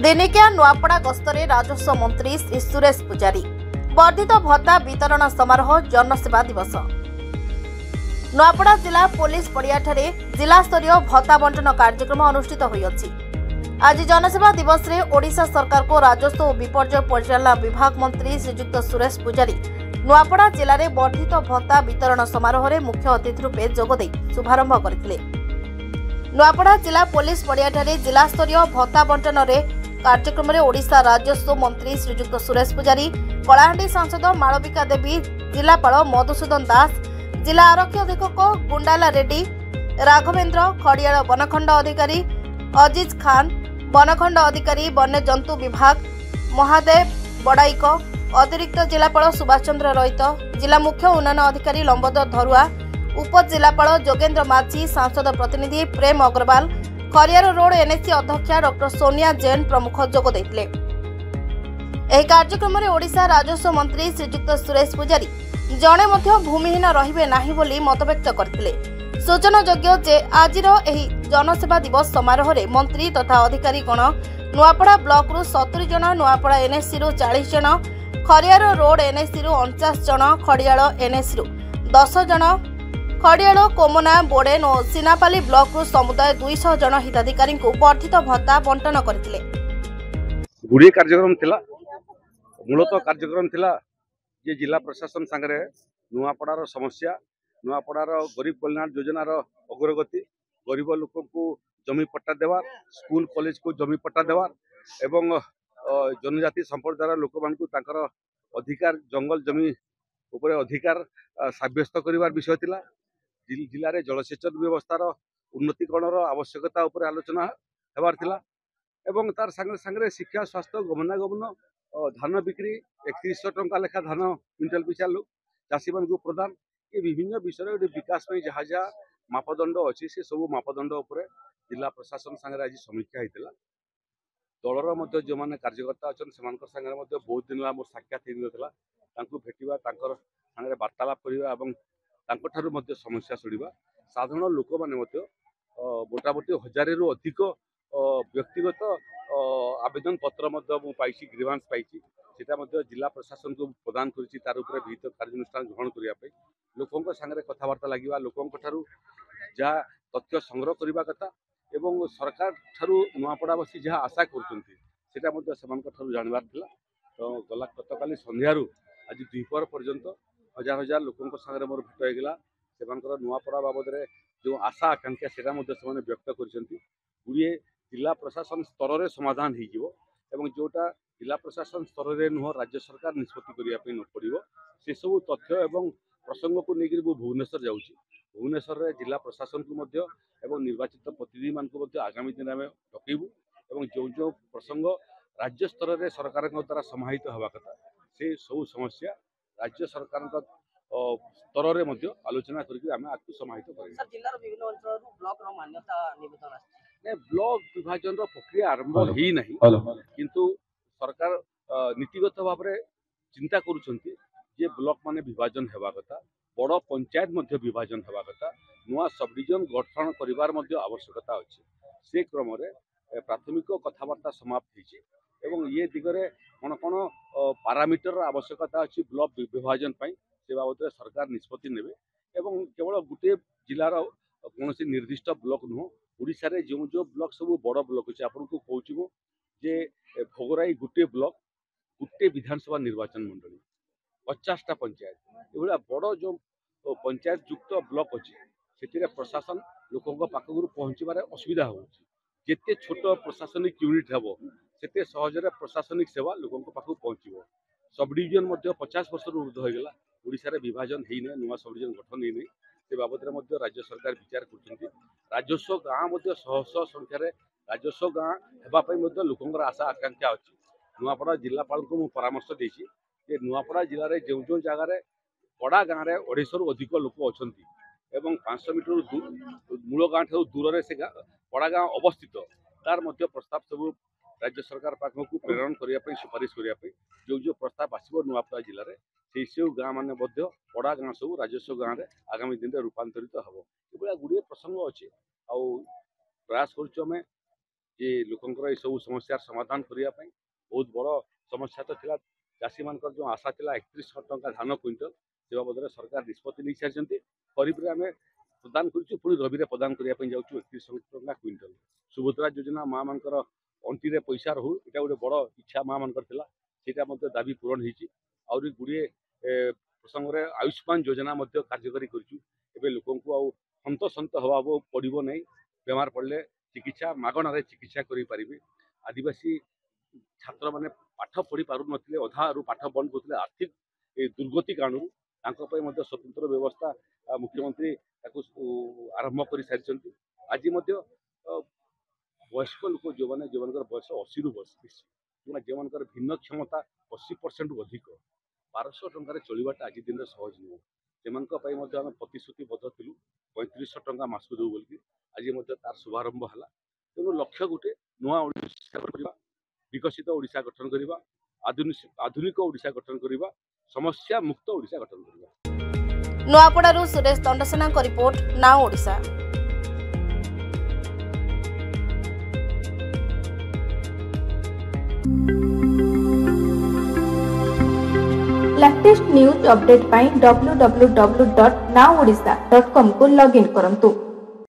दिनिकिया नुआपड़ा गस्तरे राजस्व मंत्री श्री सुरेश पुजारी वर्धित भत्ता वितरण समारोह जनसेवा दिवस नुआपड़ा जिला पुलिस पड़ियाठारे जिला स्तरीय भत्ता बंटन कार्यक्रम अनुष्ठित होइछि। आज जनसेवा दिवस रे ओडिशा सरकार को राजस्व और विपर्यय परिचालना विभाग मंत्री श्रीयुक्त सुरेश पुजारी नुआपड़ा जिले में वर्धित भत्ता वितरण समारोह में मुख्य अतिथि रूपे जोगदे शुभारंभ करथिले। नुआपड़ा जिला पुलिस पड़ियाठारे जिला स्तरीय भत्ता बंटन कार्यक्रम में ओडिशा राजस्व मंत्री श्रीयुक्त सुरेश पुजारी, कलाहांडी सांसद मालविका देवी, जिलापाल मधुसूदन दास, जिला आरक्षी अधीक्षक गुंडाला रेड्डी, राघवेन्द्र खड़ियाल वनखंड अधिकारी अजीज खान, वनखंड अधिकारी वन्यजंतु विभाग महादेव बड़ाइक, अतिरिक्त जिलापाल सुभाष चंद्र रईत, जिला मुख्य उन्नयन अधिकारी लंबोदर धरुआ, उपजिलापाल जोगेन्द्र माझी, सांसद प्रतिनिधि प्रेम अग्रवाल, खरियार रोड एनएससी अध्यक्षा डॉ सोनिया जैन प्रमुख जोग देथिले। एही कार्यक्रम में ओडिशा राजस्व मंत्री श्रीयुक्त सुरेश पुजारी जणे मध्य भूमिहीन रहिबे नाही बोली मतव्यक्त करथिले। सूचनायोग्य जे आजिर एही जनसेवा दिवस समारोह रे मंत्री तथा अधिकारी गण नुआपड़ा ब्लॉक रु 70 जन, नुआपड़ा एनएससी रु 40 जन, खरियार रोड एनएससी रु 49 जन, खड़ियाल एनएससी रु 10 जन, खड़ियाल कोमना बोडेन और सिनापाली ब्लॉक रु समुदाय 200 जन हिताधिकारी को वर्धित भत्ता बंटन करथिले। गुड़िए कार्यक्रम थिला, मूलतः कार्यक्रम थिला जे जिला प्रशासन संगे नुआपड़ार समस्या, नुआपड़ार गरीब कल्याण योजनार अग्रगति, गरीब लोक को जमी पट्टा देवार, स्कूल कॉलेज को जमी पट्टा देवार एवं जनजाति संप्रदायर लोक मानकु तांकर अधिकार जंगल जमी उपरे अधिकार साब्यस्त करिवार विषय थिला। जिले में जलसेचन व्यवस्थार उन्नतीकरण आवश्यकता उपर आलोचना हेबार थिला एवं तार संगे संगे शिक्षा स्वास्थ्य गमनागमन धान बिक्री 3100 टंका लेखा धान क्विंटाल पिछा चाषी मान प्रदान ये विभिन्न विषय विकास में जहाँ जहाँ मापदंड अच्छी से सब मापदंड उपर जिला प्रशासन संगे आज समीक्षा होता। दलर जो मैंने कार्यकर्ता अच्छा से बहुत दिन मोर साक्षात हो भेटा सागे वार्तालाप करवा समस्या शुणा साधारण लोक मैंने मोटामोटी 1000 रु अधिक व्यक्तिगत आवेदन पत्र पाई ग्रीवांस पाई जिला प्रशासन को प्रदान कर विहित कार्यानुष्ठान ग्रहण करने लोकों सागर कथबार्ता लगे लोकों जहाँ तथ्य संग्रह करने कथा एवं सरकार ठारू नुआपड़ावासी जहाँ आशा कर जानवर तो गला गतकाली संध्यारू आज द्विपहर पर्यंत हजार हजार लोकों सागर मोर भेट होगा से नुआपड़ा बाबद जो आशा आकांक्षा से व्यक्त कर जिला प्रशासन स्तर में समाधान हो जोटा जिला प्रशासन स्तर में नुह राज्य सरकार निष्पत्ति करने न पड़ो से सब तथ्य एवं प्रसंग को लेकर भुवनेश्वर जाऊँगी भुवनेश्वर जिला प्रशासन को निर्वाचित प्रतिनिधि मान आगामी दिन में डकबू और जो जो प्रसंग राज्य स्तर में सरकार द्वारा समाहित हवा कथा से सब समस्या राज्य सरकार स्तर में आलोचना करके आगे समाहित कर ब्लॉक विभाजन प्रक्रिया आरंभ ही नहीं किंतु सरकार नीतिगत भाव में चिंता करुछंती जे ब्लॉक माने विभाजन हेबा कथा बड़ पंचायत मध्य विभाजन हेबा कथा नुआ सब डिविजन गठन करिवार मध्य आवश्यकता अछि से क्रम रे प्राथमिक कथबार्ता समाप्त होइछि एवं ये दिगरे कौन कौन पारामीटर आवश्यकता अच्छी ब्लॉक विभाजन से बाबद सरकार निष्पत्ति नेबे एवं केवल गोटे जिलार कौन निर्दिष्ट ब्लॉक नुह ओडिशा रे जो जो ब्लॉक सब बड़ ब्लॉक अच्छे आपन को कहूँ जे भोगराई गोटे ब्लॉक गोटे विधानसभा निर्वाचन मंडली 50टा पंचायत ये बड़ जो पंचायत युक्त ब्लॉक अच्छे से प्रशासन लोकों पाखक पहुँचबार असुविधा होते छोट प्रशासनिक यूनिट हे से सहजरे प्रशासनिक सेवा लोकों पाखक पहुँचो सब डिविजन 50 वर्ष ऊर्ध होगा ओडिशा रे विभाजन है नुआ सब डिविजन गठन है से बाबद राज्य सरकार विचार कर राजस्व गाँव शह शह संख्यार राजस्व गाँव होगापी लोकों आशा आकांक्षा अच्छी नुआपड़ा जिलापाल को परामर्श देती नुआपड़ा जिले में जो जो जगार पड़ा गाँव में 250 रु अधिक लोक अच्छा 500 मीटर मूल गाँव ठार दूर से पड़ा गाँव अवस्थित तार प्रस्ताव सब राज्य सरकार पाखक प्रेरण करने सुपारिश करने जो जो प्रस्ताव आसो नुआपड़ा जिले में से सब गाँव मैंने पड़ा गाँव सब राजस्व गाँव में आगामी दिन में रूपांतरित हम ये गुड़िए प्रसंग अच्छे प्रयास करें जे लोकंकर ये सब समस्या समाधान करने बहुत बड़ समस्या तो थिला चाषी मान जो आशा थिला 3100 टंका धान क्विंटल से बाबद सरकार निष्पत्ति नहीं सारी खरीफ आम प्रदान करूँ पुणी रवि प्रदान करने जाऊँ 3100 टंका क्विंटल सुभद्रा योजना माँ मानकर अंटी पैसा रहू यहाँ गोटे बड़ इच्छा माँ मानकर था दाबी पूरण होगी गुड़े प्रसंग में आयुष्मान योजना कार्यकारी कर लोक हंत सत हवा पड़ो नहीं बेमार पड़े चिकित्सा मागणार चिकित्सा करें आदिवासी छात्र मैंने पाठ पढ़ी पार ना अधा पाठ बंद करते आर्थिक दुर्गति कारण स्वतंत्र व्यवस्था मुख्यमंत्री आरंभ कर सारी आज वयस्क लोक जो मैंने जो बयस 80 रु 80 जो मान भिन्न क्षमता 80% अधिक 1200 टकर चलवाटा आज दिन सहज नुह से आम प्रतिश्रुतिबद्ध थिलु 3500 टंका मासक दू बोल आज तार शुभारंभ है तेणु लक्ष्य गोटे नुआ विकसित ओडिशा गठन करवा आधुनिक ओडिशा गठन करवा समस्या मुक्त ओडिशा गठन करवा। नुआपड़ारू Suresh Dandasena report now Odisha. Latest news update पाई www.nowodisha.com को लॉगिन करंतु।